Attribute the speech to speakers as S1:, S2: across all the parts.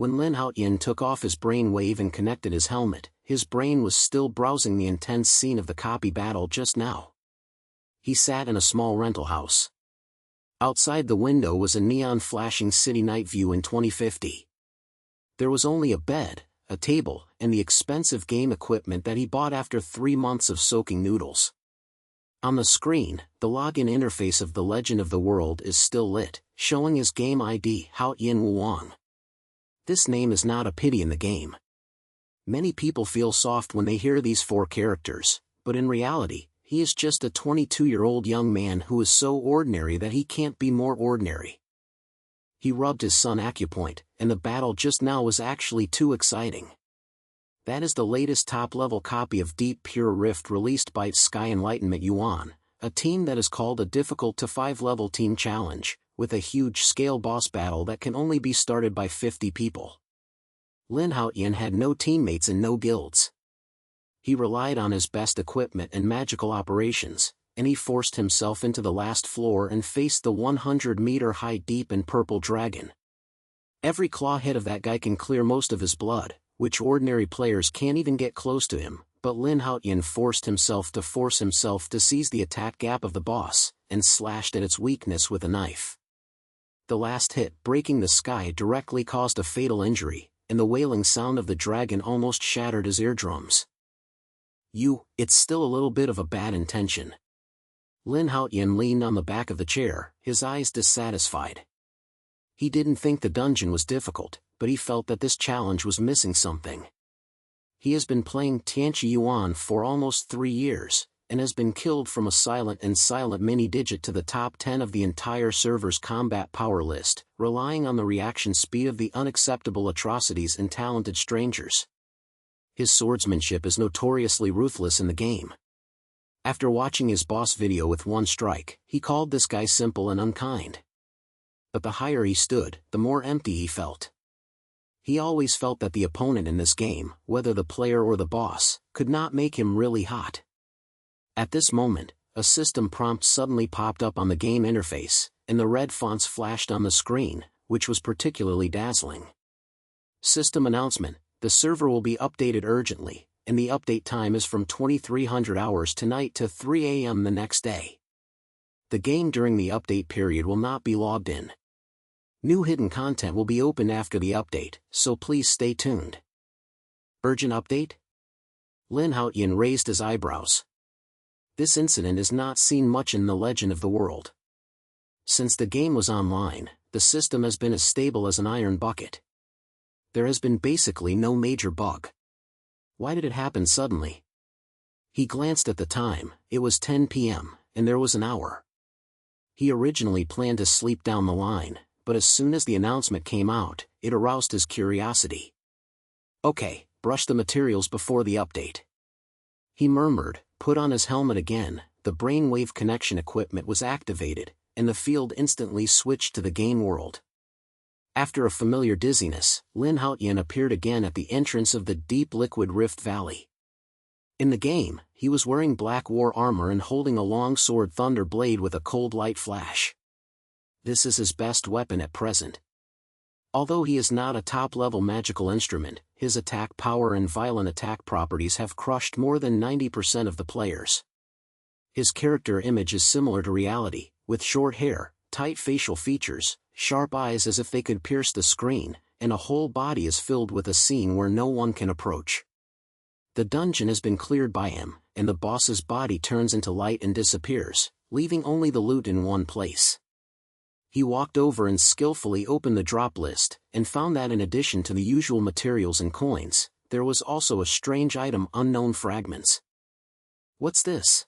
S1: When Lin Haotian took off his brainwave and connected his helmet, his brain was still browsing the intense scene of the copy battle just now. He sat in a small rental house. Outside the window was a neon-flashing city night view in 2050. There was only a bed, a table, and the expensive game equipment that he bought after 3 months of soaking noodles. On the screen, the login interface of The Legend of the World is still lit, showing his game ID Haotian Wang. This name is not a pity in the game. Many people feel soft when they hear these 4 characters, but in reality, he is just a 22-year-old young man who is so ordinary that he can't be more ordinary. He rubbed his sun acupoint, and the battle just now was actually too exciting. That is the latest top-level copy of Deep Pure Rift released by Sky Enlightenment Yuan, a team that is called a difficult to 5-level team challenge, with a huge-scale boss battle that can only be started by 50 people. Lin Haotian had no teammates and no guilds. He relied on his best equipment and magical operations, and he forced himself into the last floor and faced the 100-meter-high deep and purple dragon. Every claw hit of that guy can clear most of his blood, which ordinary players can't even get close to him, but Lin Haotian forced himself to seize the attack gap of the boss, and slashed at its weakness with a knife. The last hit breaking the sky directly caused a fatal injury, and the wailing sound of the dragon almost shattered his eardrums. It's still a little bit of a bad intention. Lin Haotian leaned on the back of the chair, his eyes dissatisfied. He didn't think the dungeon was difficult, but he felt that this challenge was missing something. He has been playing Tianqi Yuan for almost 3 years, and has been killed from a silent mini-digit to the top 10 of the entire server's combat power list, relying on the reaction speed of the unacceptable atrocities and talented strangers. His swordsmanship is notoriously ruthless in the game. After watching his boss video with 1 strike, he called this guy simple and unkind. But the higher he stood, the more empty he felt. He always felt that the opponent in this game, whether the player or the boss, could not make him really hot. At this moment, a system prompt suddenly popped up on the game interface, and the red fonts flashed on the screen, which was particularly dazzling. System announcement: the server will be updated urgently, and the update time is from 2300 hours tonight to 3 a.m. the next day. The game during the update period will not be logged in. New hidden content will be opened after the update, so please stay tuned. Urgent update? Lin Haotian raised his eyebrows. This incident is not seen much in The Legend of the World. Since the game was online, the system has been as stable as an iron bucket. There has been basically no major bug. Why did it happen suddenly? He glanced at the time. It was 10 p.m., and there was an hour. He originally planned to sleep down the line, but as soon as the announcement came out, it aroused his curiosity. Okay, brush the materials before the update. He murmured, put on his helmet again, the brainwave connection equipment was activated, and the field instantly switched to the game world. After a familiar dizziness, Lin Haotian appeared again at the entrance of the deep liquid rift valley. In the game, he was wearing black war armor and holding a long sword thunder blade with a cold light flash. This is his best weapon at present. Although he is not a top-level magical instrument, his attack power and violent attack properties have crushed more than 90% of the players. His character image is similar to reality, with short hair, tight facial features, sharp eyes as if they could pierce the screen, and a whole body is filled with a scene where no one can approach. The dungeon has been cleared by him, and the boss's body turns into light and disappears, leaving only the loot in one place. He walked over and skillfully opened the drop list, and found that in addition to the usual materials and coins, there was also a strange item: unknown fragments. What's this?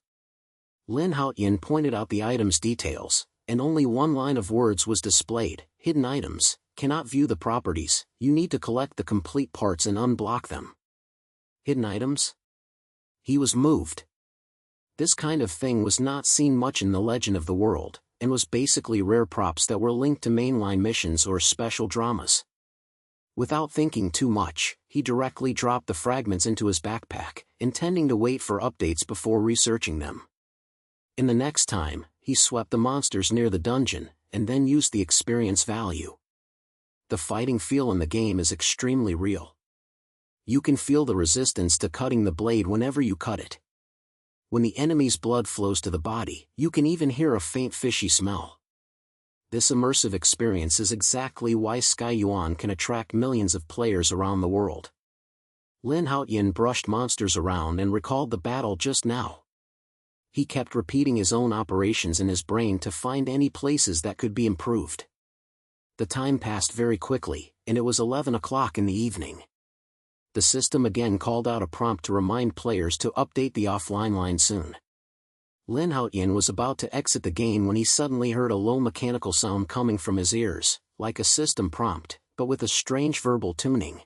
S1: Lin Haotian pointed out the item's details, and only one line of words was displayed: hidden items, cannot view the properties, you need to collect the complete parts and unblock them. Hidden items? He was moved. This kind of thing was not seen much in The Legend of the World, and was basically rare props that were linked to mainline missions or special dramas. Without thinking too much, he directly dropped the fragments into his backpack, intending to wait for updates before researching them. In the next time, he swept the monsters near the dungeon, and then used the experience value. the fighting feel in the game is extremely real. You can feel the resistance to cutting the blade whenever you cut it. When the enemy's blood flows to the body, you can even hear a faint fishy smell. This immersive experience is exactly why Sky Yuan can attract millions of players around the world. Lin Haotian brushed monsters around and recalled the battle just now. He kept repeating his own operations in his brain to find any places that could be improved. The time passed very quickly, and it was 11 o'clock in the evening. The system again called out a prompt to remind players to update the offline line soon. Lin Haotian was about to exit the game when he suddenly heard a low mechanical sound coming from his ears, like a system prompt, but with a strange verbal tuning.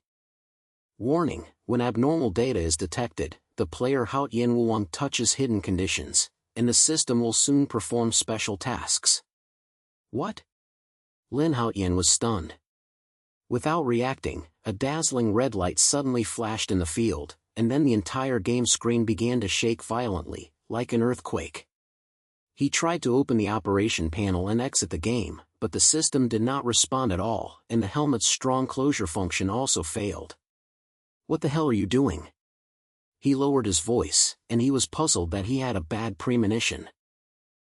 S1: Warning: when abnormal data is detected, the player Haotian Wuong touches hidden conditions, and the system will soon perform special tasks. What? Lin Haotian was stunned. Without reacting, a dazzling red light suddenly flashed in the field, and then the entire game screen began to shake violently, like an earthquake. He tried to open the operation panel and exit the game, but the system did not respond at all, and the helmet's strong closure function also failed. What the hell are you doing? He lowered his voice, and he was puzzled that he had a bad premonition.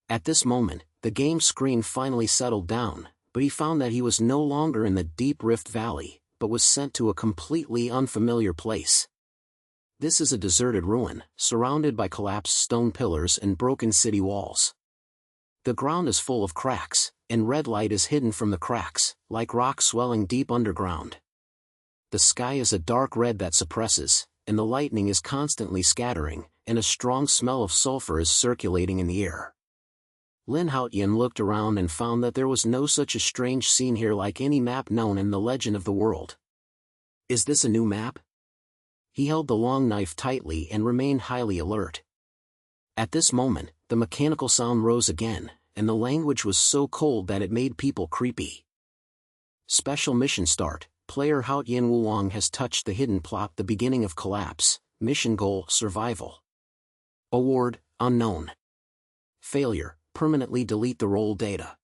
S1: At this moment, the game screen finally settled down, but he found that he was no longer in the deep Rift Valley, but was sent to a completely unfamiliar place. This is a deserted ruin, surrounded by collapsed stone pillars and broken city walls. The ground is full of cracks, and red light is hidden from the cracks, like rock swelling deep underground. The sky is a dark red that suppresses, and the lightning is constantly scattering, and a strong smell of sulfur is circulating in the air. Lin Haotian looked around and found that there was no such a strange scene here like any map known in the legend of the world. Is this a new map? He held the long knife tightly and remained highly alert. At this moment, the mechanical sound rose again, and the language was so cold that it made people creepy. Special mission start. Player Haotian Wuong has touched the hidden plot. The beginning of collapse. Mission goal: survival. Award: unknown. Failure: permanently delete the role data.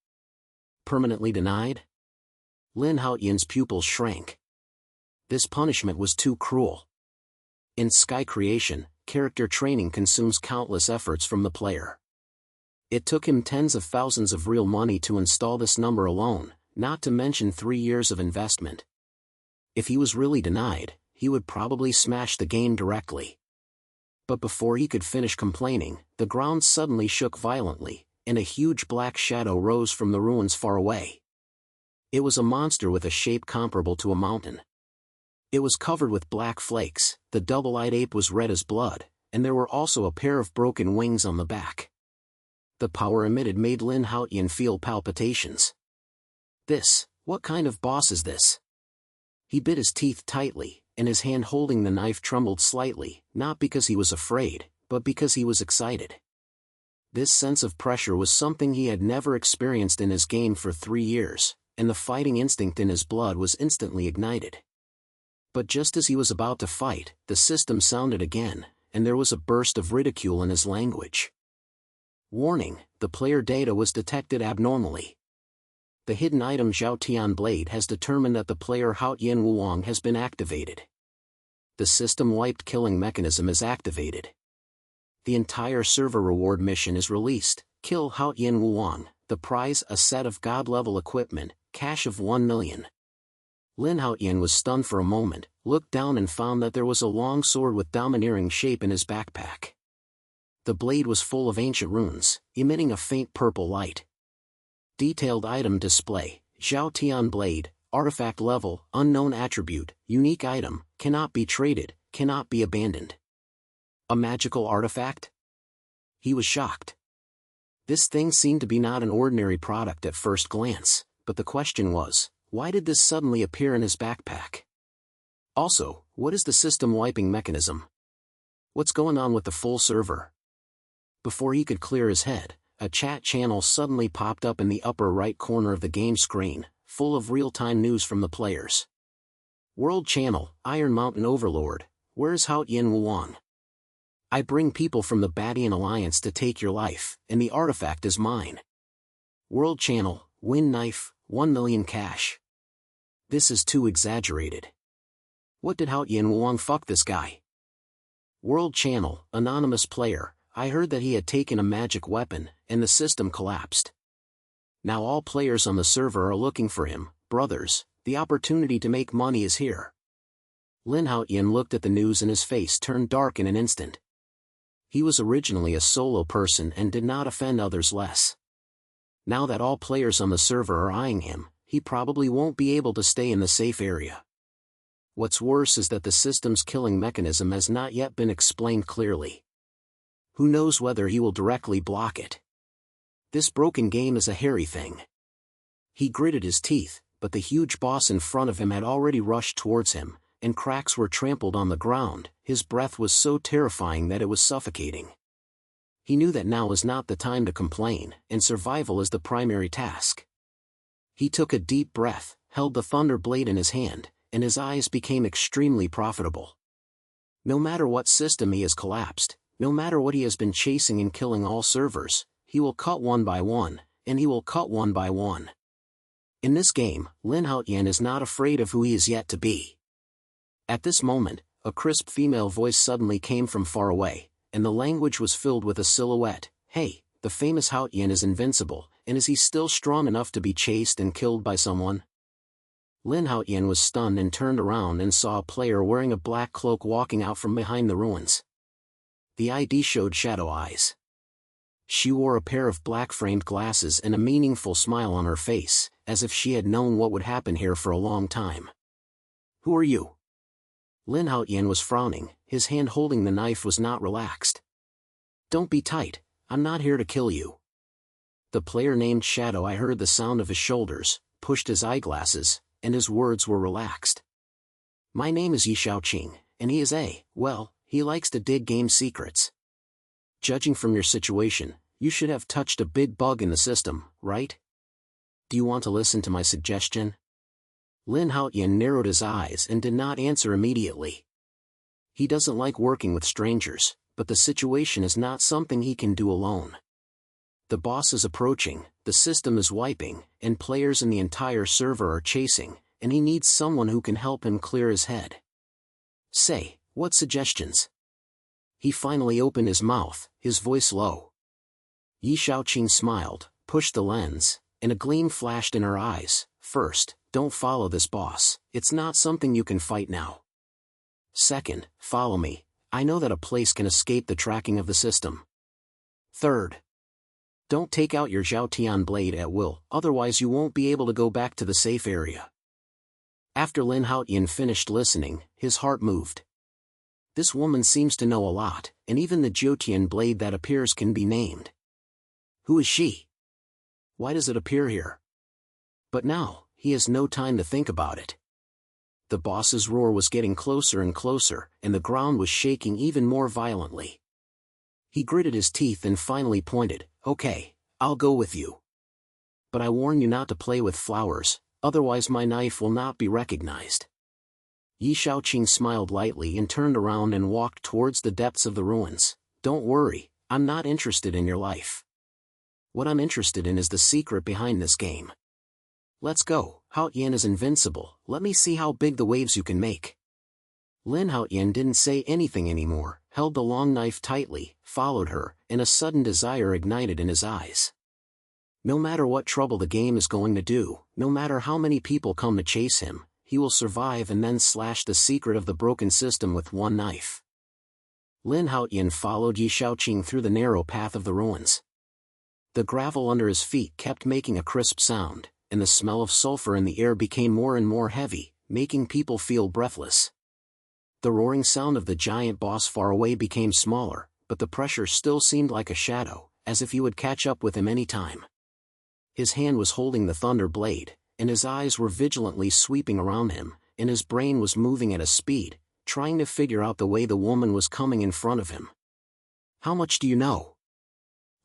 S1: Permanently denied? Lin Haotian's pupils shrank. This punishment was too cruel. In Sky Creation, character training consumes countless efforts from the player. It took him tens of thousands of real money to install this number alone, not to mention 3 years of investment. If he was really denied, he would probably smash the game directly. But before he could finish complaining, the ground suddenly shook violently, and a huge black shadow rose from the ruins far away. It was a monster with a shape comparable to a mountain. It was covered with black flakes, the double-eyed ape was red as blood, and there were also a pair of broken wings on the back. The power emitted made Lin Haotian feel palpitations. What kind of boss is this? He bit his teeth tightly, and his hand holding the knife trembled slightly, not because he was afraid, but because he was excited. This sense of pressure was something he had never experienced in his game for 3 years, and the fighting instinct in his blood was instantly ignited. But just as he was about to fight, the system sounded again, and there was a burst of ridicule in his language. Warning: the player data was detected abnormally. The hidden item Xiaotian Blade has determined that the player Haotian Wuong has been activated. The system wiped killing mechanism is activated. The entire server reward mission is released: kill Haotian Wuong, the prize a set of god-level equipment, cash of 1 million. Lin Haotian was stunned for a moment, looked down and found that there was a long sword with domineering shape in his backpack. The blade was full of ancient runes, emitting a faint purple light. Detailed item display: Xiaotian Blade, artifact level, unknown attribute, unique item, cannot be traded, cannot be abandoned. A magical artifact? He was shocked. This thing seemed to be not an ordinary product at first glance, but the question was, why did this suddenly appear in his backpack? Also, what is the system wiping mechanism? What's going on with the full server? Before he could clear his head, a chat channel suddenly popped up in the upper right corner of the game screen, full of real-time news from the players. World Channel, Iron Mountain Overlord, where's Haotian Wuong? I bring people from the Badian Alliance to take your life, and the artifact is mine. World Channel, Win Knife, 1 million cash. This is too exaggerated. What did Haotian Wang fuck this guy? World Channel, anonymous player, I heard that he had taken a magic weapon, and the system collapsed. Now all players on the server are looking for him. Brothers, the opportunity to make money is here. Lin Haotian looked at the news and his face turned dark in an instant. He was originally a solo person and did not offend others less. Now that all players on the server are eyeing him, he probably won't be able to stay in the safe area. What's worse is that the system's killing mechanism has not yet been explained clearly. Who knows whether he will directly block it? This broken game is a hairy thing. He gritted his teeth, but the huge boss in front of him had already rushed towards him, and cracks were trampled on the ground. His breath was so terrifying that it was suffocating. He knew that now was not the time to complain, and survival is the primary task. He took a deep breath, held the thunder blade in his hand, and his eyes became extremely profitable. No matter what system he has collapsed, no matter what he has been chasing and killing all servers, he will cut one by one, and he will cut one by one. In this game, Lin Haotian is not afraid of who he is yet to be. At this moment, a crisp female voice suddenly came from far away, and the language was filled with a silhouette. Hey, the famous Haotian is invincible, and is he still strong enough to be chased and killed by someone? Lin Haotian was stunned and turned around and saw a player wearing a black cloak walking out from behind the ruins. The ID showed shadow eyes. She wore a pair of black-framed glasses and a meaningful smile on her face, as if she had known what would happen here for a long time. Who are you? Lin Haotian was frowning, his hand holding the knife was not relaxed. Don't be tight, I'm not here to kill you. The player named Shadow I heard the sound of his shoulders, pushed his eyeglasses, and his words were relaxed. My name is Ye Xiaoqing, and he is he likes to dig game secrets. Judging from your situation, you should have touched a big bug in the system, right? Do you want to listen to my suggestion? Lin Haotian narrowed his eyes and did not answer immediately. He doesn't like working with strangers, but the situation is not something he can do alone. The boss is approaching, the system is wiping, and players in the entire server are chasing, and he needs someone who can help him clear his head. Say, what suggestions? He finally opened his mouth, his voice low. Ye Xiaoqing smiled, pushed the lens, and a gleam flashed in her eyes. First, don't follow this boss, it's not something you can fight now. Second, follow me, I know that a place can escape the tracking of the system. Third, don't take out your Zhaotian blade at will, otherwise you won't be able to go back to the safe area. After Lin Haotian finished listening, his heart moved. This woman seems to know a lot, and even the Zhaotian blade that appears can be named. Who is she? Why does it appear here? But now, he has no time to think about it. The boss's roar was getting closer and closer, and the ground was shaking even more violently. He gritted his teeth and finally pointed, Okay, I'll go with you. But I warn you not to play with flowers, otherwise my knife will not be recognized. Ye Xiaoqing smiled lightly and turned around and walked towards the depths of the ruins. Don't worry, I'm not interested in your life. What I'm interested in is the secret behind this game. Let's go, Haotian is invincible, let me see how big the waves you can make. Lin Haotian didn't say anything anymore, held the long knife tightly, followed her, and a sudden desire ignited in his eyes. No matter what trouble the game is going to do, no matter how many people come to chase him, he will survive and then slash the secret of the broken system with one knife. Lin Haotian followed Ye Xiaoqing through the narrow path of the ruins. The gravel under his feet kept making a crisp sound, and the smell of sulfur in the air became more and more heavy, making people feel breathless. The roaring sound of the giant boss far away became smaller, but the pressure still seemed like a shadow, as if he would catch up with him any time. His hand was holding the thunder blade, and his eyes were vigilantly sweeping around him, and his brain was moving at a speed, trying to figure out the way the woman was coming in front of him. How much do you know?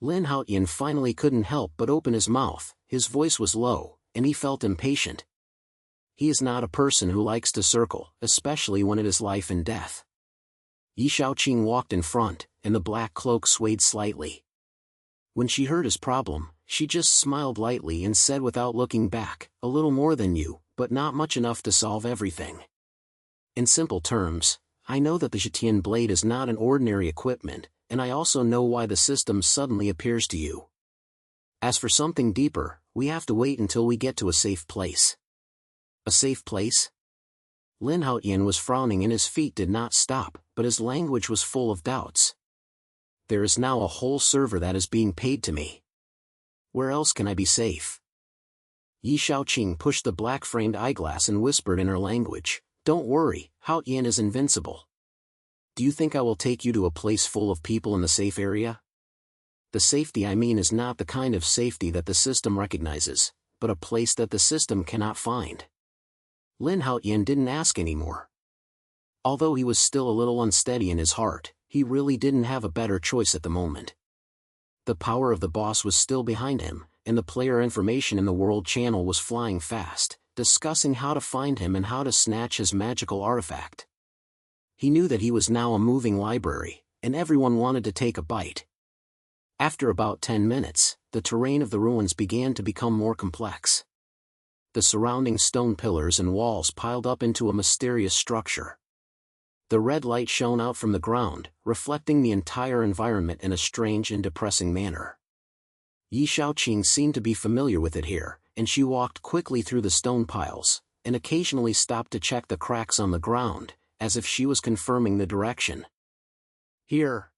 S1: Lin Haotian finally couldn't help but open his mouth, his voice was low, and he felt impatient. He is not a person who likes to circle, especially when it is life and death. Ye Xiaoqing walked in front, and the black cloak swayed slightly. When she heard his problem, she just smiled lightly and said without looking back, a little more than you, but not much enough to solve everything. In simple terms, I know that the Xiaotian blade is not an ordinary equipment, and I also know why the system suddenly appears to you. As for something deeper, we have to wait until we get to a safe place. A safe place? Lin Haotian was frowning and his feet did not stop, but his language was full of doubts. There is now a whole server that is being paid to me. Where else can I be safe? Ye Xiaoqing pushed the black-framed eyeglass and whispered in her language, "Don't worry, Haotian is invincible. Do you think I will take you to a place full of people in the safe area? The safety I mean is not the kind of safety that the system recognizes, but a place that the system cannot find." Lin Haotian didn't ask anymore. Although he was still a little unsteady in his heart, he really didn't have a better choice at the moment. The power of the boss was still behind him, and the player information in the world channel was flying fast, discussing how to find him and how to snatch his magical artifact. He knew that he was now a moving library, and everyone wanted to take a bite. After about 10 minutes, the terrain of the ruins began to become more complex. The surrounding stone pillars and walls piled up into a mysterious structure. The red light shone out from the ground, reflecting the entire environment in a strange and depressing manner. Ye Xiaoqing seemed to be familiar with it here, and she walked quickly through the stone piles, and occasionally stopped to check the cracks on the ground, as if she was confirming the direction. Here.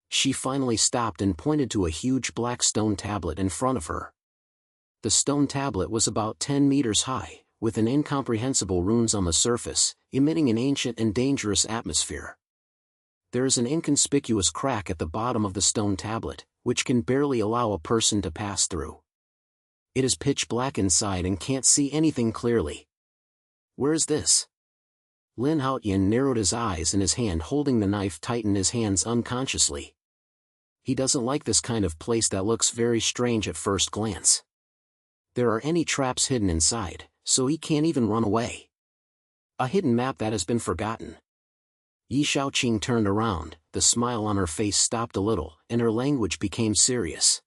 S1: She finally stopped and pointed to a huge black stone tablet in front of her. The stone tablet was about 10 meters high, with an incomprehensible runes on the surface, emitting an ancient and dangerous atmosphere. There is an inconspicuous crack at the bottom of the stone tablet, which can barely allow a person to pass through. It is pitch black inside and can't see anything clearly. Where is this? Lin Haotian narrowed his eyes and his hand holding the knife tightened his hands unconsciously. He doesn't like this kind of place that looks very strange at first glance. There are any traps hidden inside, so he can't even run away. A hidden map that has been forgotten. Ye Xiaoqing turned around, the smile on her face stopped a little, and her language became serious.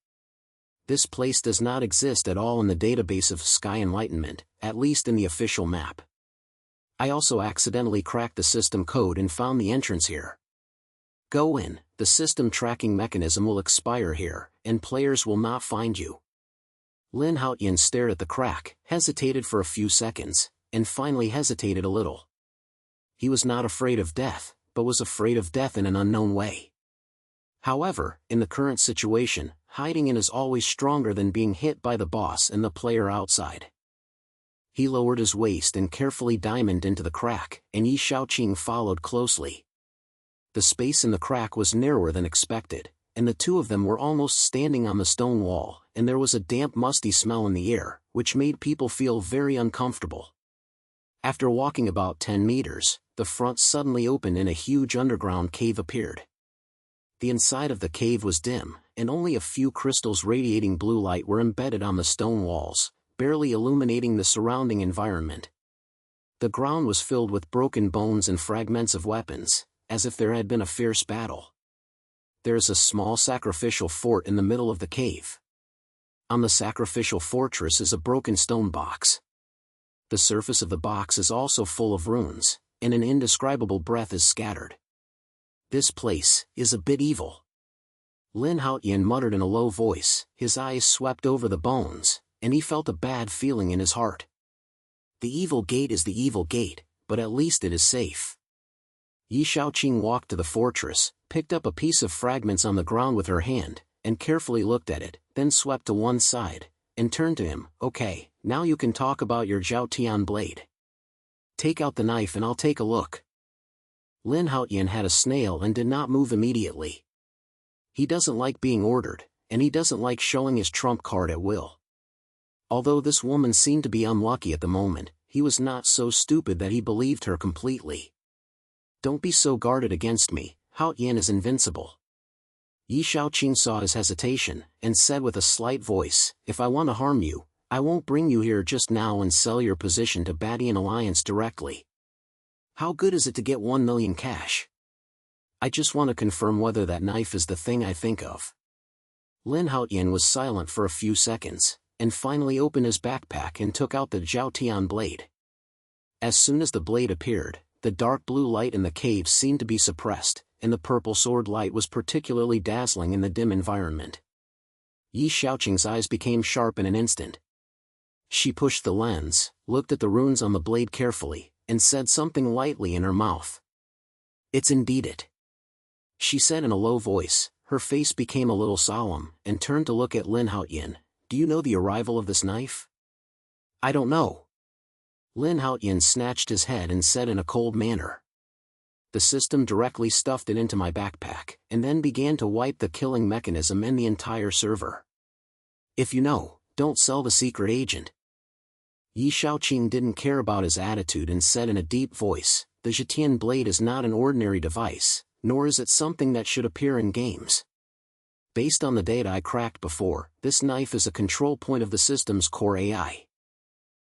S1: This place does not exist at all in the database of Sky Enlightenment, at least in the official map. I also accidentally cracked the system code and found the entrance here. Go in, the system tracking mechanism will expire here, and players will not find you. Lin Haotian stared at the crack, hesitated for a few seconds, and finally hesitated a little. He was not afraid of death, but was afraid of death in an unknown way. However, in the current situation, hiding in is always stronger than being hit by the boss and the player outside. He lowered his waist and carefully diamonded into the crack, and Ye Xiaoqing followed closely. The space in the crack was narrower than expected, and the two of them were almost standing on the stone wall, and there was a damp musty smell in the air, which made people feel very uncomfortable. After walking about 10 meters, the front suddenly opened and a huge underground cave appeared. The inside of the cave was dim, and only a few crystals radiating blue light were embedded on the stone walls, barely illuminating the surrounding environment. The ground was filled with broken bones and fragments of weapons, as if there had been a fierce battle. There is a small sacrificial fort in the middle of the cave. On the sacrificial fortress is a broken stone box. The surface of the box is also full of runes, and an indescribable breath is scattered. This place is a bit evil. Lin Haotian muttered in a low voice, his eyes swept over the bones, and he felt a bad feeling in his heart. The evil gate is the evil gate, but at least it is safe. Ye Xiaoqing walked to the fortress, picked up a piece of fragments on the ground with her hand, and carefully looked at it, then swept to one side, and turned to him. Okay, now you can talk about your Xiaotian blade. Take out the knife and I'll take a look. Lin Haotian had a snail and did not move immediately. He doesn't like being ordered, and he doesn't like showing his trump card at will. Although this woman seemed to be unlucky at the moment, he was not so stupid that he believed her completely. Don't be so guarded against me, Haotian is invincible. Ye Xiaoqing saw his hesitation, and said with a slight voice, if I want to harm you, I won't bring you here just now and sell your position to Badian Alliance directly. How good is it to get 1 million cash? I just want to confirm whether that knife is the thing I think of. Lin Haotian was silent for a few seconds, and finally opened his backpack and took out the Zhaotian blade. As soon as the blade appeared, the dark blue light in the cave seemed to be suppressed, and the purple sword light was particularly dazzling in the dim environment. Ye Xiaoqing's eyes became sharp in an instant. She pushed the lens, looked at the runes on the blade carefully, and said something lightly in her mouth. "It's indeed it," she said in a low voice. Her face became a little solemn, and turned to look at Lin Haotian. "Do you know the arrival of this knife?" "I don't know." Lin Haotian snatched his head and said in a cold manner. "The system directly stuffed it into my backpack, and then began to wipe the killing mechanism and the entire server. If you know, don't sell the secret agent." Ye Xiaoqing didn't care about his attitude and said in a deep voice, "The Zhetian blade is not an ordinary device, nor is it something that should appear in games. Based on the data I cracked before, this knife is a control point of the system's core AI.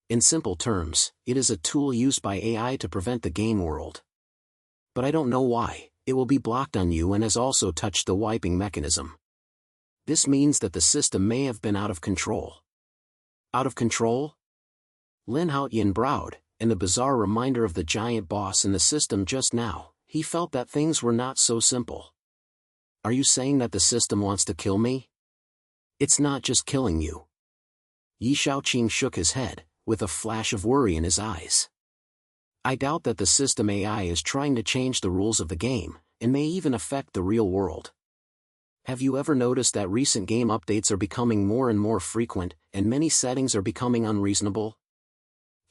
S1: In simple terms, it is a tool used by AI to prevent the game world. But I don't know why, it will be blocked on you and has also touched the wiping mechanism. This means that the system may have been out of control." "Out of control?" Lin Haotian browed, and the bizarre reminder of the giant boss in the system just now, he felt that things were not so simple. "Are you saying that the system wants to kill me?" "It's not just killing you." Ye Xiaoqing shook his head, with a flash of worry in his eyes. "I doubt that the system AI is trying to change the rules of the game, and may even affect the real world. Have you ever noticed that recent game updates are becoming more and more frequent, and many settings are becoming unreasonable?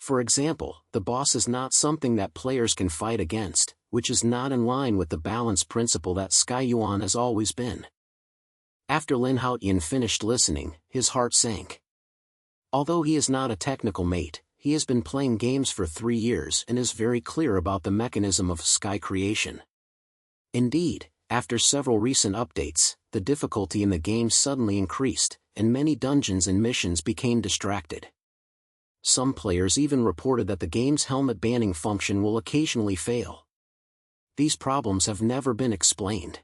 S1: For example, the boss is not something that players can fight against, which is not in line with the balance principle that Sky Yuan has always been." After Lin Haotian finished listening, his heart sank. Although he is not a technical mate, he has been playing games for 3 years and is very clear about the mechanism of Sky creation. Indeed, after several recent updates, the difficulty in the game suddenly increased, and many dungeons and missions became distracted. Some players even reported that the game's helmet banning function will occasionally fail. These problems have never been explained.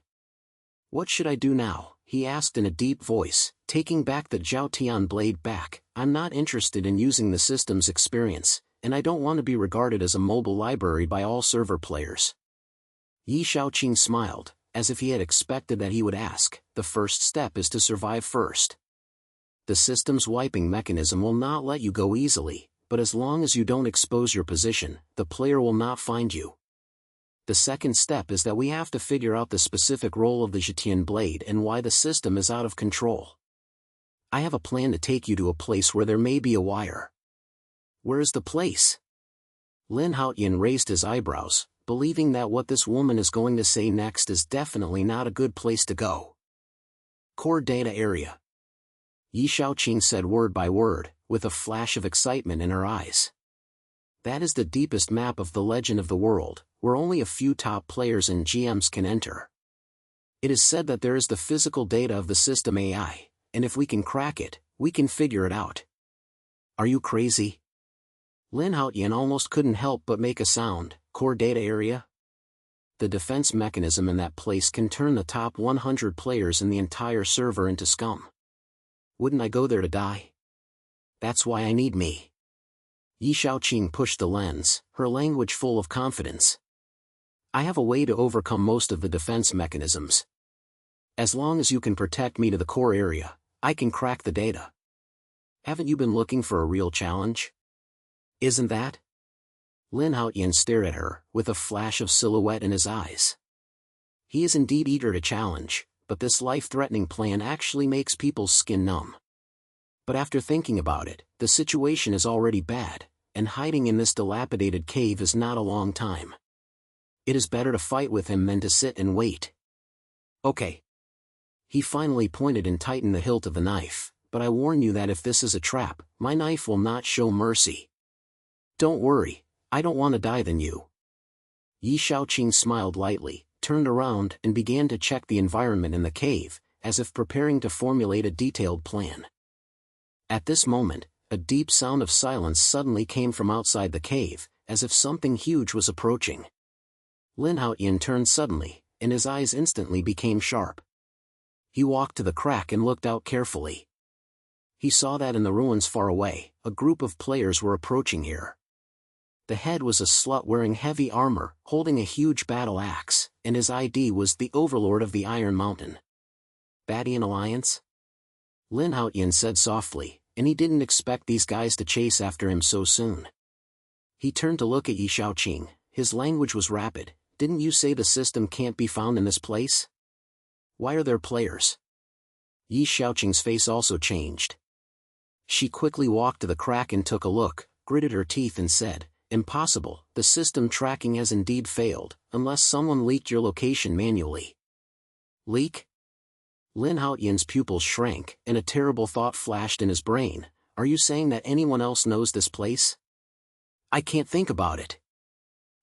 S1: "What should I do now?" he asked in a deep voice, taking back the Zhaotian blade back. "I'm not interested in using the system's experience, and I don't want to be regarded as a mobile library by all server players." Ye Xiaoqing smiled, as if he had expected that he would ask. "The first step is to survive first. The system's wiping mechanism will not let you go easily, but as long as you don't expose your position, the player will not find you. The second step is that we have to figure out the specific role of the Zhetian blade and why the system is out of control. I have a plan to take you to a place where there may be a wire." "Where is the place?" Lin Haotian raised his eyebrows, believing that what this woman is going to say next is definitely not a good place to go. "Core data area." Ye Xiaoqing said word by word, with a flash of excitement in her eyes. "That is the deepest map of the legend of the world, where only a few top players and GMs can enter. It is said that there is the physical data of the system AI, and if we can crack it, we can figure it out." "Are you crazy?" Lin Haotian almost couldn't help but make a sound. "Core data area? The defense mechanism in that place can turn the top 100 players in the entire server into scum. Wouldn't I go there to die? That's why I need me." Ye Xiaoqing pushed the lens, her language full of confidence. "I have a way to overcome most of the defense mechanisms. As long as you can protect me to the core area, I can crack the data. Haven't you been looking for a real challenge? Isn't that?" Lin Haotian stared at her, with a flash of silhouette in his eyes. He is indeed eager to challenge, but this life-threatening plan actually makes people's skin numb. But after thinking about it, the situation is already bad, and hiding in this dilapidated cave is not a long time. It is better to fight with him than to sit and wait. "Okay." He finally pointed and tightened the hilt of the knife, "But I warn you that if this is a trap, my knife will not show mercy. Don't worry, I don't want to die than you." Ye Xiaoqing smiled lightly, turned around and began to check the environment in the cave, as if preparing to formulate a detailed plan. At this moment, a deep sound of silence suddenly came from outside the cave, as if something huge was approaching. Lin Haotian turned suddenly, and his eyes instantly became sharp. He walked to the crack and looked out carefully. He saw that in the ruins far away, a group of players were approaching here. The head was a slut wearing heavy armor, holding a huge battle axe, and his ID was the Overlord of the Iron Mountain. Badian Alliance? Lin Haotian said softly, and he didn't expect these guys to chase after him so soon. He turned to look at Ye Xiaoqing. His language was rapid. Didn't you say the system can't be found in this place? Why are there players? Ye Xiaoqing's face also changed. She quickly walked to the crack and took a look, gritted her teeth and said, "Impossible, the system tracking has indeed failed, unless someone leaked your location manually." Leak? Lin Haotian's pupils shrank, and a terrible thought flashed in his brain. Are you saying that anyone else knows this place? I can't think about it.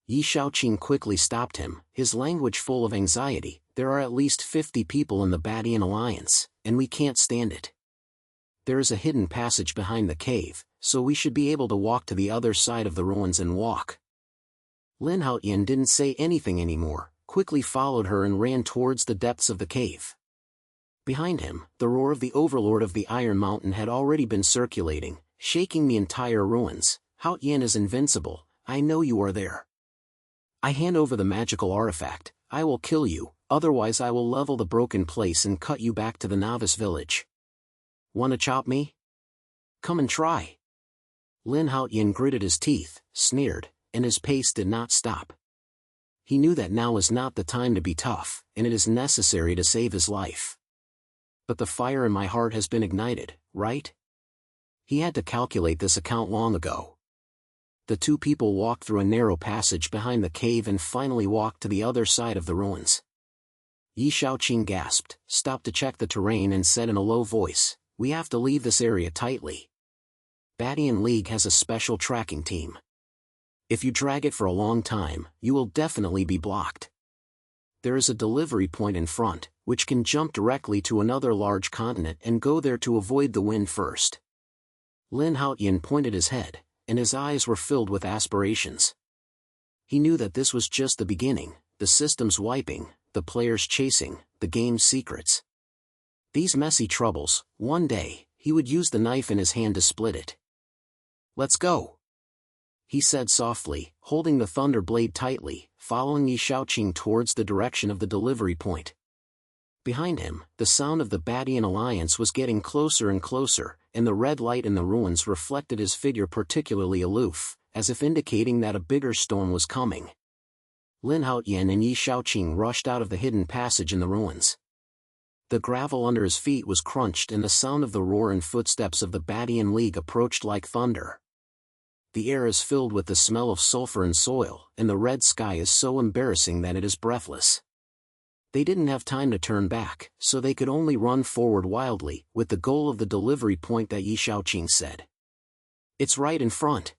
S1: Ye Xiaoqing quickly stopped him, his language full of anxiety. There are at least 50 people in the Badian Alliance, and we can't stand it. There is a hidden passage behind the cave, so we should be able to walk to the other side of the ruins and walk. Lin Haotian didn't say anything anymore, quickly followed her and ran towards the depths of the cave. Behind him, the roar of the Overlord of the Iron Mountain had already been circulating, shaking the entire ruins. Haotian is invincible, I know you are there. I hand over the magical artifact, I will kill you, otherwise I will level the broken place and cut you back to the novice village. Wanna chop me? Come and try. Lin Haotian gritted his teeth, sneered, and his pace did not stop. He knew that now is not the time to be tough, and it is necessary to save his life. But the fire in my heart has been ignited, right? He had to calculate this account long ago. The two people walked through a narrow passage behind the cave and finally walked to the other side of the ruins. Ye Xiaoqing gasped, stopped to check the terrain and said in a low voice, "We have to leave this area tightly. Badian League has a special tracking team. If you drag it for a long time, you will definitely be blocked. There is a delivery point in front, which can jump directly to another large continent and go there to avoid the wind first." Lin Haotian pointed his head, and his eyes were filled with aspirations. He knew that this was just the beginning, the system's wiping, the players chasing, the game's secrets. These messy troubles, one day, he would use the knife in his hand to split it. "Let's go," he said softly, holding the thunder blade tightly, following Ye Xiaoqing towards the direction of the delivery point. Behind him, the sound of the Badian Alliance was getting closer and closer, and the red light in the ruins reflected his figure particularly aloof, as if indicating that a bigger storm was coming. Lin Haotian and Ye Xiaoqing rushed out of the hidden passage in the ruins. The gravel under his feet was crunched and the sound of the roar and footsteps of the Badian League approached like thunder. The air is filled with the smell of sulfur and soil, and the red sky is so embarrassing that it is breathless. They didn't have time to turn back, so they could only run forward wildly, with the goal of the delivery point that Ye Xiaoqing said. "It's right in front."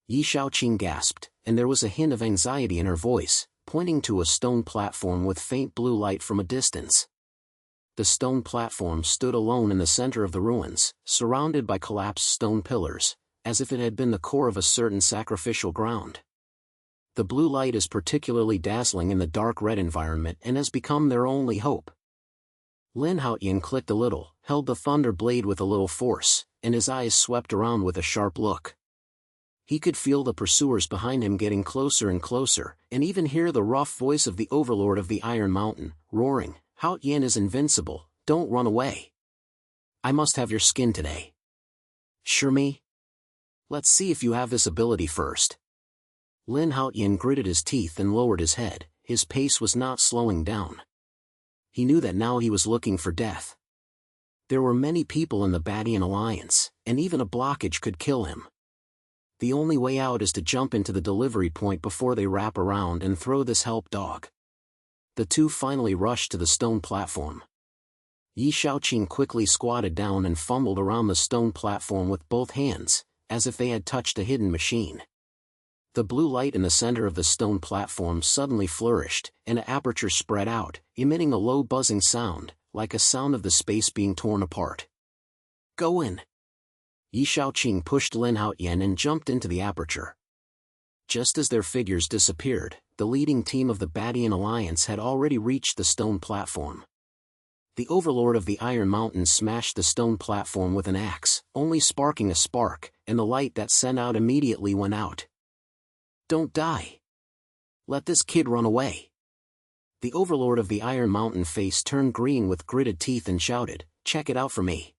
S1: Ye Xiaoqing gasped, and there was a hint of anxiety in her voice, pointing to a stone platform with faint blue light from a distance. The stone platform stood alone in the center of the ruins, surrounded by collapsed stone pillars, as if it had been the core of a certain sacrificial ground. The blue light is particularly dazzling in the dark red environment and has become their only hope. Lin Haotian clicked a little, held the thunder blade with a little force, and his eyes swept around with a sharp look. He could feel the pursuers behind him getting closer and closer, and even hear the rough voice of the Overlord of the Iron Mountain, roaring, "Haotian is invincible, don't run away. I must have your skin today." "Sure me? Let's see if you have this ability first." Lin Haotian gritted his teeth and lowered his head, his pace was not slowing down. He knew that now he was looking for death. There were many people in the Badian Alliance, and even a blockage could kill him. The only way out is to jump into the delivery point before they wrap around and throw this help dog. The two finally rushed to the stone platform. Ye Xiaoqing quickly squatted down and fumbled around the stone platform with both hands, as if they had touched a hidden machine. The blue light in the center of the stone platform suddenly flourished, and an aperture spread out, emitting a low buzzing sound, like a sound of the space being torn apart. "Go in." Ye Xiaoqing pushed Lin Haotian and jumped into the aperture. Just as their figures disappeared, the leading team of the Badian Alliance had already reached the stone platform. The overlord of the Iron Mountain smashed the stone platform with an axe, only sparking a spark, and the light that sent out immediately went out. "Don't die. Let this kid run away." The overlord of the Iron Mountain face turned green with gritted teeth and shouted, "Check it out for me.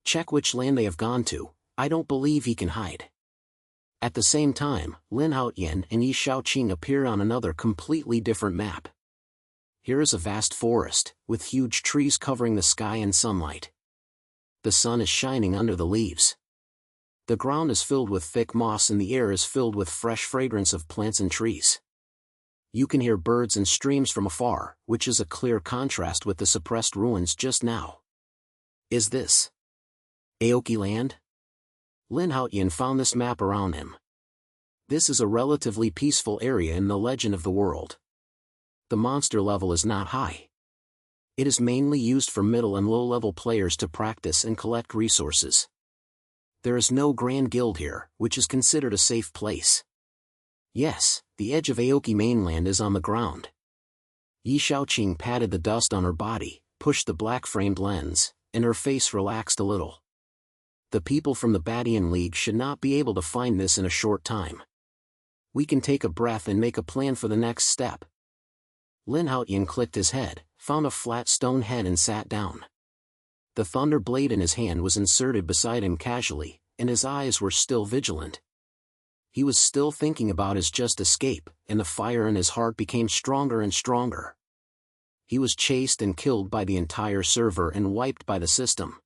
S1: Check which land they have gone to. I don't believe he can hide." At the same time, Lin Haotian and Ye Xiaoqing appear on another completely different map. Here is a vast forest, with huge trees covering the sky and sunlight. The sun is shining under the leaves. The ground is filled with thick moss and the air is filled with fresh fragrance of plants and trees. You can hear birds and streams from afar, which is a clear contrast with the suppressed ruins just now. Is this Aoki land? Lin Haotian found this map around him. This is a relatively peaceful area in the legend of the world. The monster level is not high. It is mainly used for middle and low-level players to practice and collect resources. There is no Grand Guild here, which is considered a safe place. Yes, the edge of Aoki mainland is on the ground. Ye Xiaoqing patted the dust on her body, pushed the black-framed lens, and her face relaxed a little. The people from the Badian League should not be able to find this in a short time. We can take a breath and make a plan for the next step. Lin Haotian clicked his head, found a flat stone head and sat down. The thunder blade in his hand was inserted beside him casually, and his eyes were still vigilant. He was still thinking about his just escape, and the fire in his heart became stronger and stronger. He was chased and killed by the entire server and wiped by the system.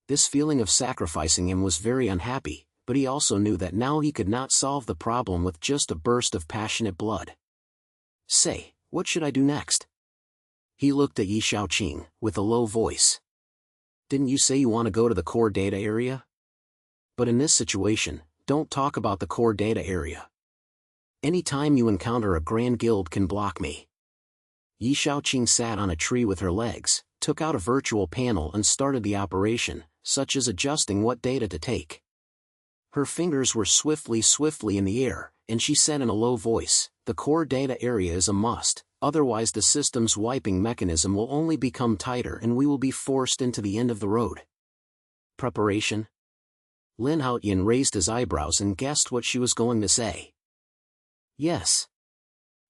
S1: This feeling of sacrificing him was very unhappy, but he also knew that now he could not solve the problem with just a burst of passionate blood. "Say, what should I do next?" He looked at Ye Xiaoqing, with a low voice. "Didn't you say you want to go to the core data area? But in this situation, don't talk about the core data area. Any time you encounter a Grand Guild can block me." Ye Xiaoqing sat on a tree with her legs, took out a virtual panel and started the operation, such as adjusting what data to take. Her fingers were swiftly in the air, and she said in a low voice, "The core data area is a must, otherwise the system's wiping mechanism will only become tighter and we will be forced into the end of the road." Preparation? Lin Haotian raised his eyebrows and guessed what she was going to say. "Yes."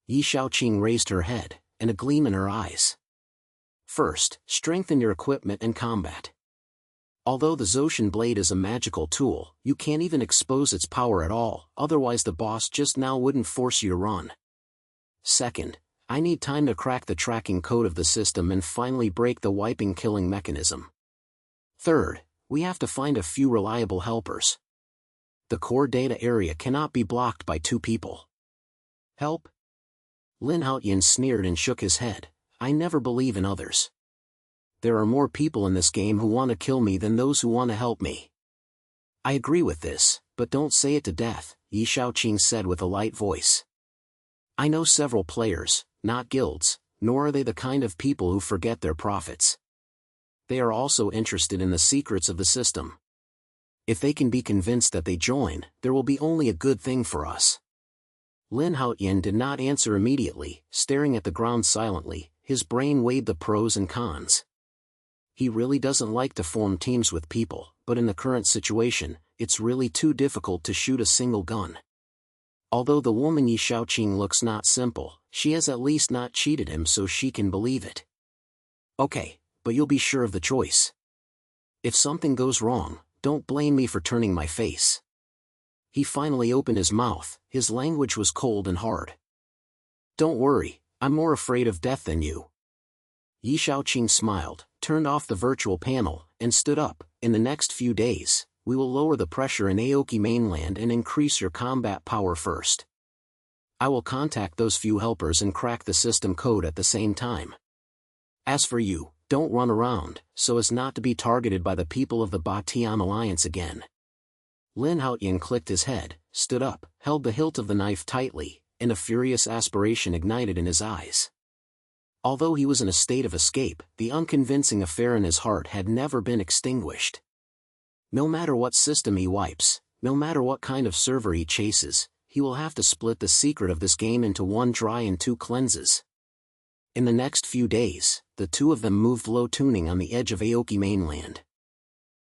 S1: Ye Xiaoqing raised her head, and a gleam in her eyes. "First, strengthen your equipment and combat. Although the Zoshan blade is a magical tool, you can't even expose its power at all, otherwise the boss just now wouldn't force you to run. Second, I need time to crack the tracking code of the system and finally break the wiping killing mechanism. Third, we have to find a few reliable helpers. The core data area cannot be blocked by 2 people. Help?" Lin Haotian sneered and shook his head. "I never believe in others. There are more people in this game who want to kill me than those who want to help me." "I agree with this, but don't say it to death," Ye Xiaoqing said with a light voice. "I know several players, not guilds, nor are they the kind of people who forget their profits. They are also interested in the secrets of the system. If they can be convinced that they join, there will be only a good thing for us." Lin Haotian did not answer immediately, staring at the ground silently. His brain weighed the pros and cons. He really doesn't like to form teams with people, but in the current situation, it's really too difficult to shoot a single gun. Although the woman Ye Xiaoqing looks not simple, she has at least not cheated him so she can believe it. "Okay, but you'll be sure of the choice. If something goes wrong, don't blame me for turning my face." He finally opened his mouth, his language was cold and hard. "Don't worry, I'm more afraid of death than you." Ye Xiaoqing smiled, turned off the virtual panel, and stood up. "In the next few days, we will lower the pressure in Aoki mainland and increase your combat power first. I will contact those few helpers and crack the system code at the same time. As for you, don't run around, so as not to be targeted by the people of the Batian Alliance again." Lin Haotian clicked his head, stood up, held the hilt of the knife tightly, and a furious aspiration ignited in his eyes. Although he was in a state of escape, the unconvincing affair in his heart had never been extinguished. No matter what system he wipes, no matter what kind of server he chases, he will have to split the secret of this game into 1 dry and 2 cleanses. In the next few days, the two of them moved low tuning on the edge of Aoki mainland.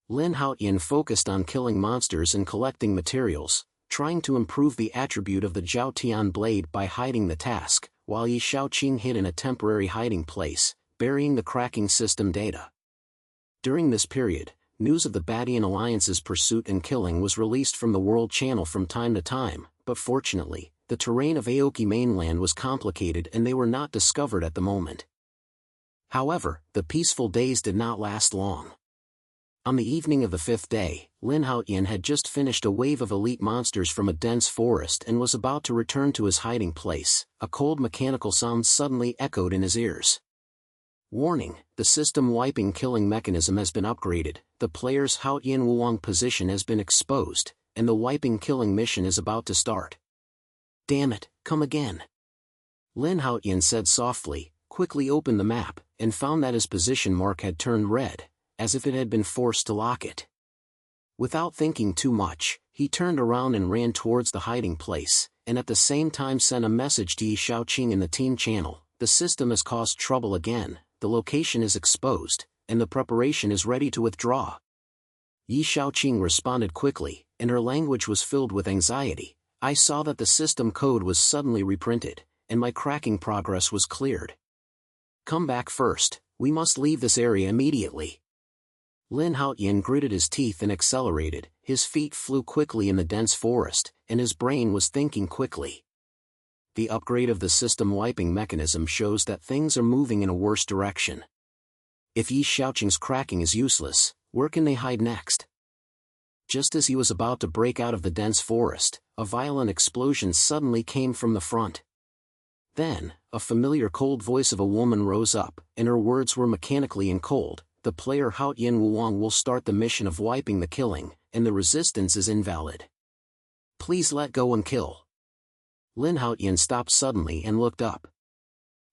S1: Lin Haotian focused on killing monsters and collecting materials, trying to improve the attribute of the Jiaotian blade by hiding the task, while Ye Xiaoqing hid in a temporary hiding place, burying the cracking system data. During this period, news of the Badian Alliance's pursuit and killing was released from the World Channel from time to time, but fortunately, the terrain of Aoki mainland was complicated and they were not discovered at the moment. However, the peaceful days did not last long. On the evening of the fifth day, Lin Haotian had just finished a wave of elite monsters from a dense forest and was about to return to his hiding place. A cold mechanical sound suddenly echoed in his ears. Warning, the system wiping killing mechanism has been upgraded, the player's Haotian Wuwang position has been exposed, and the wiping killing mission is about to start. Damn it, come again. Lin Haotian said softly, quickly opened the map, and found that his position mark had turned red, as if it had been forced to lock it. Without thinking too much, he turned around and ran towards the hiding place, and at the same time sent a message to Ye Xiaoqing in the team channel. The system has caused trouble again, the location is exposed, and the preparation is ready to withdraw. Ye Xiaoqing responded quickly, and her language was filled with anxiety. I saw that the system code was suddenly reprinted, and my cracking progress was cleared. Come back first, we must leave this area immediately. Lin Haotian gritted his teeth and accelerated, his feet flew quickly in the dense forest, and his brain was thinking quickly. The upgrade of the system wiping mechanism shows that things are moving in a worse direction. If Ye Xiaoqing's cracking is useless, where can they hide next? Just as he was about to break out of the dense forest, a violent explosion suddenly came from the front. Then, a familiar cold voice of a woman rose up, and her words were mechanically and cold. The player Haotian Wuwang will start the mission of wiping the killing, and the resistance is invalid. Please let go and kill. Lin Haotian stopped suddenly and looked up.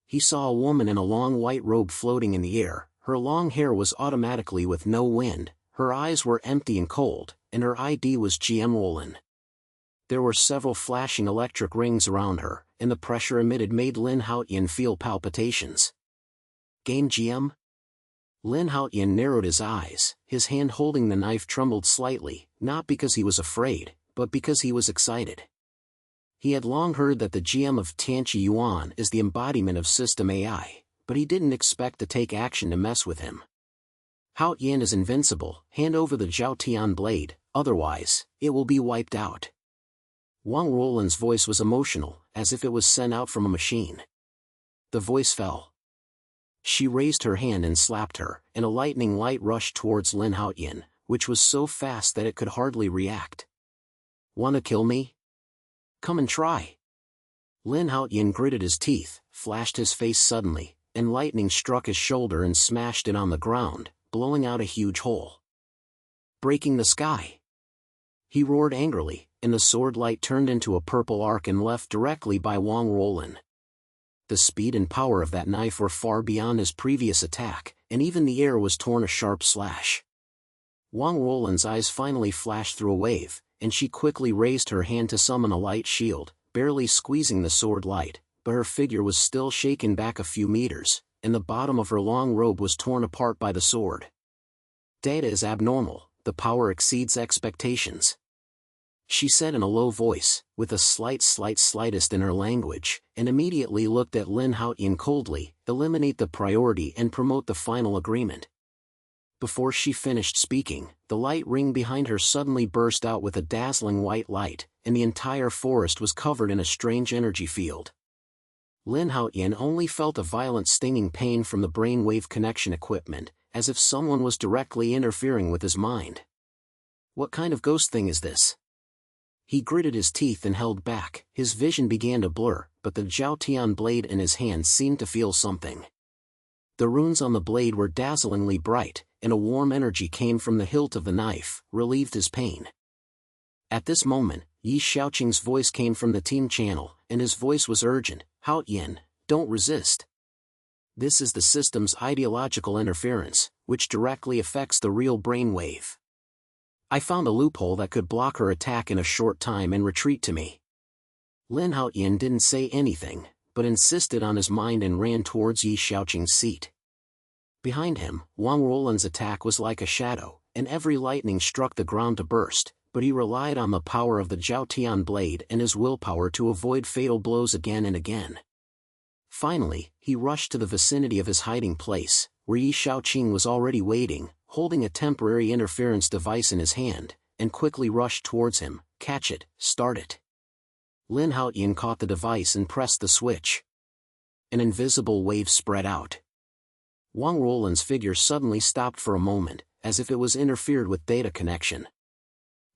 S1: He saw a woman in a long white robe floating in the air. Her long hair was automatically with no wind, her eyes were empty and cold, and her ID was GM Wolin. There were several flashing electric rings around her, and the pressure emitted made Lin Haotian feel palpitations. Game GM? Lin Haotian narrowed his eyes, his hand holding the knife trembled slightly, not because he was afraid, but because he was excited. He had long heard that the GM of Tianqi Yuan is the embodiment of system AI, but he didn't expect to take action to mess with him. Haotian is invincible, hand over the Jiaotian blade, otherwise, it will be wiped out. Wang Roland's voice was emotional, as if it was sent out from a machine. The voice fell. She raised her hand and slapped her, and a lightning light rushed towards Lin Haotian, which was so fast that it could hardly react. Wanna kill me? Come and try. Lin Haotian gritted his teeth, flashed his face suddenly, and lightning struck his shoulder and smashed it on the ground, blowing out a huge hole. Breaking the sky. He roared angrily, and the sword light turned into a purple arc and left directly by Wang Roland. The speed and power of that knife were far beyond his previous attack, and even the air was torn a sharp slash. Wang Roland's eyes finally flashed through a wave, and she quickly raised her hand to summon a light shield, barely squeezing the sword light, but her figure was still shaken back a few meters, and the bottom of her long robe was torn apart by the sword. Data is abnormal, the power exceeds expectations. She said in a low voice, with a slightest in her language, and immediately looked at Lin Haotian coldly, eliminate the priority and promote the final agreement. Before she finished speaking, the light ring behind her suddenly burst out with a dazzling white light, and the entire forest was covered in a strange energy field. Lin Haotian only felt a violent stinging pain from the brainwave connection equipment, as if someone was directly interfering with his mind. What kind of ghost thing is this? He gritted his teeth and held back, his vision began to blur, but the Jiaotian blade in his hand seemed to feel something. The runes on the blade were dazzlingly bright, and a warm energy came from the hilt of the knife, relieved his pain. At this moment, Ye Xiaoqing's voice came from the team channel, and his voice was urgent. Haotian, don't resist. This is the system's ideological interference, which directly affects the real brainwave. I found a loophole that could block her attack in a short time and retreat to me. Lin Haotian didn't say anything, but insisted on his mind and ran towards Ye Xiaoqing's seat. Behind him, Wang Ruolan's attack was like a shadow, and every lightning struck the ground to burst, but he relied on the power of the Jiaotian blade and his willpower to avoid fatal blows again and again. Finally, he rushed to the vicinity of his hiding place, where Ye Xiaoqing was already waiting, holding a temporary interference device in his hand, and quickly rushed towards him. "Catch it, start it." Lin Haotian caught the device and pressed the switch. An invisible wave spread out. Wang Ruolan's figure suddenly stopped for a moment, as if it was interfered with data connection.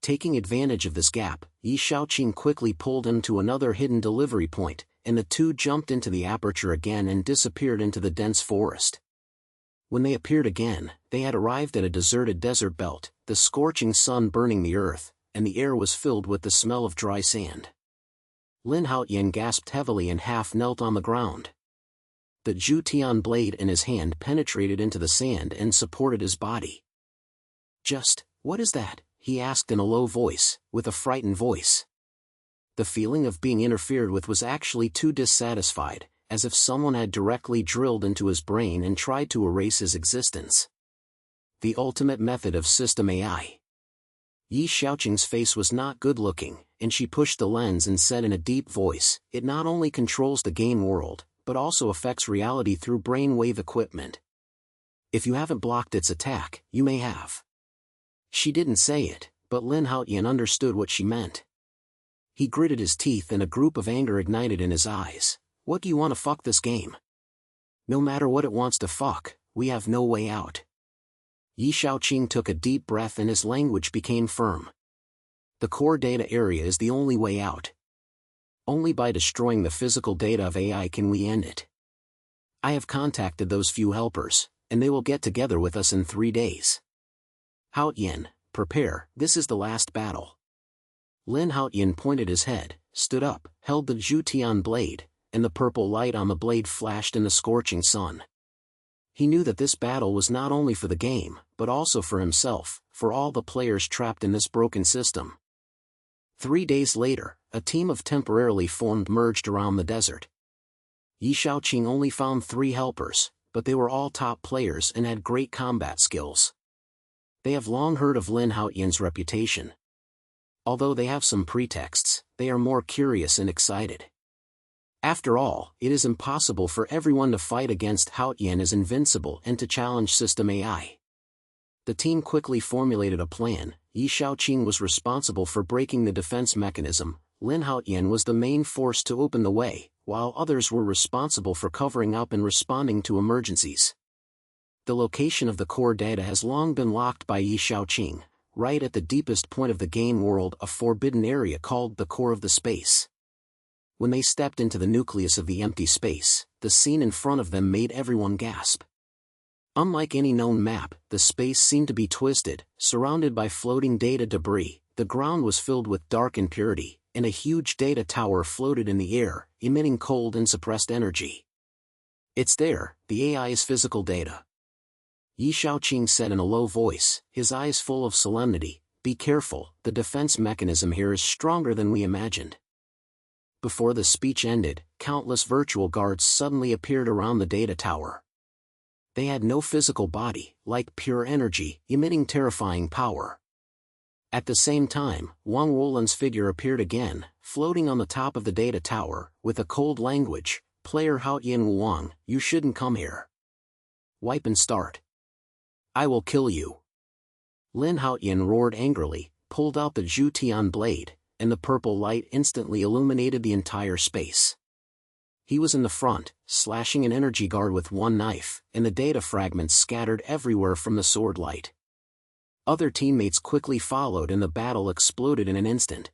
S1: Taking advantage of this gap, Ye Xiaoqing quickly pulled him to another hidden delivery point, and the two jumped into the aperture again and disappeared into the dense forest. When they appeared again, they had arrived at a deserted desert belt, the scorching sun burning the earth, and the air was filled with the smell of dry sand. Lin Haotian gasped heavily and half knelt on the ground. The Jiaotian blade in his hand penetrated into the sand and supported his body. What is that?" he asked in a low voice, with a frightened voice. The feeling of being interfered with was actually too dissatisfied, as if someone had directly drilled into his brain and tried to erase his existence. The ultimate method of system AI. Ye Xiaoqing's face was not good-looking, and she pushed the lens and said in a deep voice, "It not only controls the game world, but also affects reality through brainwave equipment. If you haven't blocked its attack, you may have." She didn't say it, but Lin Haotian understood what she meant. He gritted his teeth and a group of anger ignited in his eyes. "What do you want to fuck this game? No matter what it wants to fuck, we have no way out." Ye Xiaoqing took a deep breath and his language became firm. "The core data area is the only way out. Only by destroying the physical data of AI can we end it. I have contacted those few helpers, and they will get together with us in 3 days. Haotian, prepare, this is the last battle." Lin Haotian pointed his head, stood up, held the Jiaotian blade, and the purple light on the blade flashed in the scorching sun. He knew that this battle was not only for the game, but also for himself, for all the players trapped in this broken system. 3 days later, a team of temporarily formed merged around the desert. Ye Xiaoqing only found 3 helpers, but they were all top players and had great combat skills. They have long heard of Lin Haotian's reputation. Although they have some pretexts, they are more curious and excited. After all, it is impossible for everyone to fight against Haotian as invincible and to challenge system AI. The team quickly formulated a plan. Ye Xiaoqing was responsible for breaking the defense mechanism, Lin Haotian was the main force to open the way, while others were responsible for covering up and responding to emergencies. The location of the core data has long been locked by Ye Xiaoqing, right at the deepest point of the game world, a forbidden area called the core of the space. When they stepped into the nucleus of the empty space, the scene in front of them made everyone gasp. Unlike any known map, the space seemed to be twisted, surrounded by floating data debris, the ground was filled with dark impurity, and a huge data tower floated in the air, emitting cold and suppressed energy. "It's there, the AI's physical data," Ye Xiaoqing said in a low voice, his eyes full of solemnity. "Be careful, the defense mechanism here is stronger than we imagined." Before the speech ended, countless virtual guards suddenly appeared around the data tower. They had no physical body, like pure energy, emitting terrifying power. At the same time, Wang Ruolan's figure appeared again, floating on the top of the data tower, with a cold language. "Player Haotian Wang, you shouldn't come here. Wipe and start. I will kill you." Lin Haotian roared angrily, pulled out the Jiaotian blade, and the purple light instantly illuminated the entire space. He was in the front, slashing an energy guard with one knife, and the data fragments scattered everywhere from the sword light. Other teammates quickly followed and the battle exploded in an instant.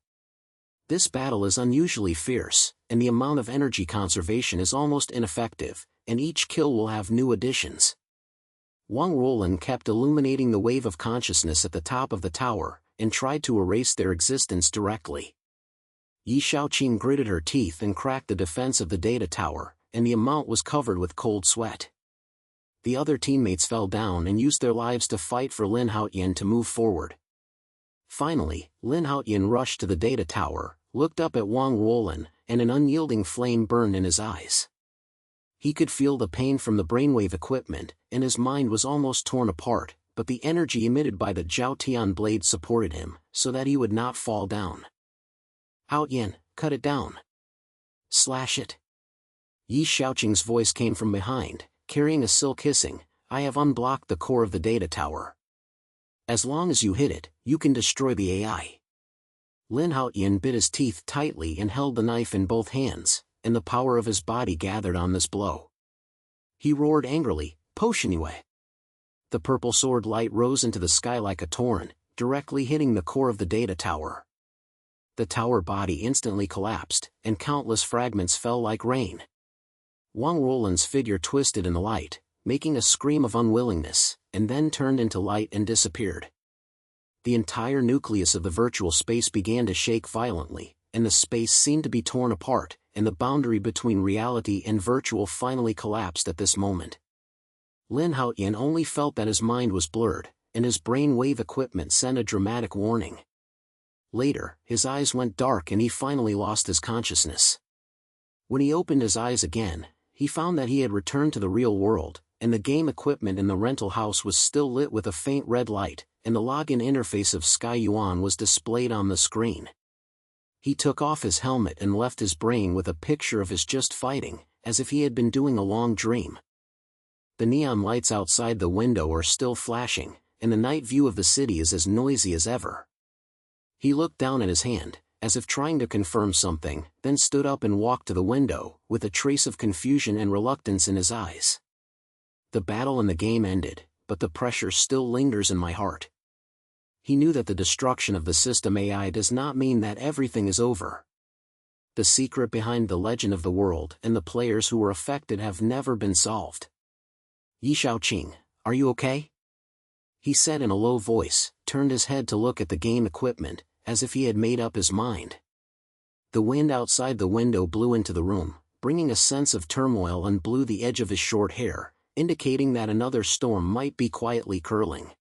S1: This battle is unusually fierce, and the amount of energy conservation is almost ineffective, and each kill will have new additions. Wang Ruolan kept illuminating the wave of consciousness at the top of the tower, and tried to erase their existence directly. Ye Xiaoqing gritted her teeth and cracked the defense of the data tower, and the amount was covered with cold sweat. The other teammates fell down and used their lives to fight for Lin Haotian to move forward. Finally, Lin Haotian rushed to the data tower, looked up at Wang Ruolin, and an unyielding flame burned in his eyes. He could feel the pain from the brainwave equipment, and his mind was almost torn apart, but the energy emitted by the Jiaotian blade supported him, so that he would not fall down. Haotian, cut it down. Slash it. Ye Xiaoqing's voice came from behind, carrying a silk hissing, I have unblocked the core of the data tower. As long as you hit it, you can destroy the AI. Lin Haotian bit his teeth tightly and held the knife in both hands, and the power of his body gathered on this blow. He roared angrily, Potianyue. The purple sword light rose into the sky like a torrent, directly hitting the core of the data tower. The tower body instantly collapsed, and countless fragments fell like rain. Wang Ruolin's figure twisted in the light, making a scream of unwillingness, and then turned into light and disappeared. The entire nucleus of the virtual space began to shake violently, and the space seemed to be torn apart, and the boundary between reality and virtual finally collapsed at this moment. Lin Haotian only felt that his mind was blurred, and his brain wave equipment sent a dramatic warning. Later, his eyes went dark and he finally lost his consciousness. When he opened his eyes again, he found that he had returned to the real world, and the game equipment in the rental house was still lit with a faint red light, and the login interface of Sky Yuan was displayed on the screen. He took off his helmet and left his brain with a picture of his just fighting, as if he had been doing a long dream. The neon lights outside the window are still flashing, and the night view of the city is as noisy as ever. He looked down at his hand, as if trying to confirm something, then stood up and walked to the window, with a trace of confusion and reluctance in his eyes. The battle and the game ended, but the pressure still lingers in my heart. He knew that the destruction of the system AI does not mean that everything is over. The secret behind the legend of the world and the players who were affected have never been solved. Ye Xiaoqing, are you okay? He said in a low voice, turned his head to look at the game equipment, as if he had made up his mind. The wind outside the window blew into the room, bringing a sense of turmoil and blew the edge of his short hair, indicating that another storm might be quietly curling.